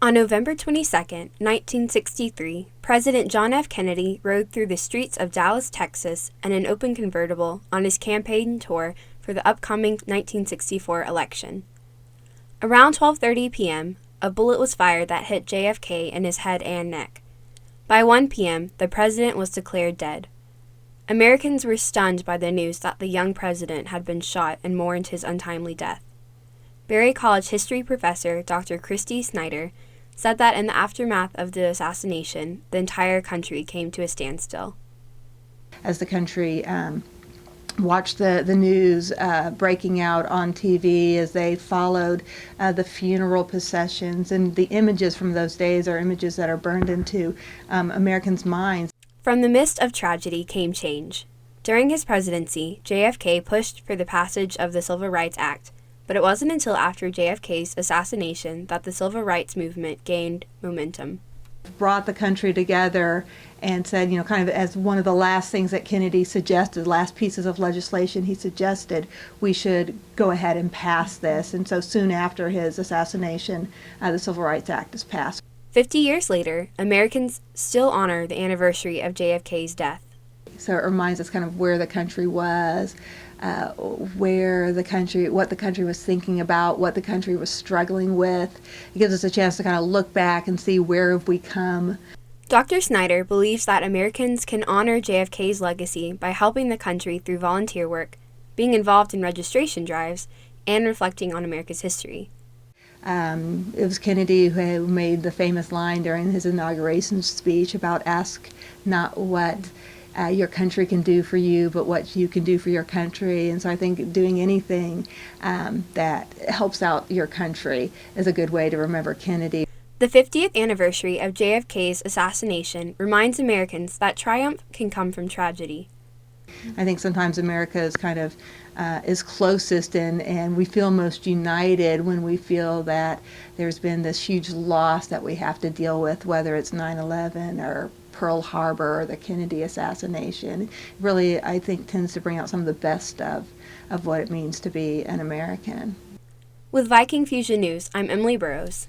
On November 22, 1963, President John F. Kennedy rode through the streets of Dallas, Texas, in an open convertible on his campaign tour for the upcoming 1964 election. Around 12:30 p.m., a bullet was fired that hit JFK in his head and neck. By 1 p.m., the president was declared dead. Americans were stunned by the news that the young president had been shot and mourned his untimely death. Berry College history professor Dr. Christy Snyder said that in the aftermath of the assassination, the entire country came to a standstill. As the country watched the news breaking out on TV, as they followed the funeral processions, and the images from those days are images that are burned into Americans' minds. From the midst of tragedy came change. During his presidency, JFK pushed for the passage of the Civil Rights Act, but it wasn't until after JFK's assassination that the civil rights movement gained momentum. Brought the country together and said, kind of as one of the last things that Kennedy suggested, last pieces of legislation he suggested, we should go ahead and pass this. And so soon after his assassination, the Civil Rights Act is passed. 50 years later, Americans still honor the anniversary of JFK's death. So it reminds us kind of where the country was, what the country was thinking about, what the country was struggling with. It gives us a chance to kind of look back and see where have we come. Dr. Snyder believes that Americans can honor JFK's legacy by helping the country through volunteer work, being involved in registration drives, and reflecting on America's history. It was Kennedy who made the famous line during his inauguration speech about ask not what your country can do for you, but what you can do for your country. And so I think doing anything that helps out your country is a good way to remember Kennedy. The 50th anniversary of JFK's assassination reminds Americans that triumph can come from tragedy. I think sometimes America is kind of is closest and we feel most united when we feel that there's been this huge loss that we have to deal with, whether it's 9/11 or Pearl Harbor or the Kennedy assassination. It really, I think, tends to bring out some of the best of what it means to be an American. With Viking Fusion News, I'm Emily Burrows.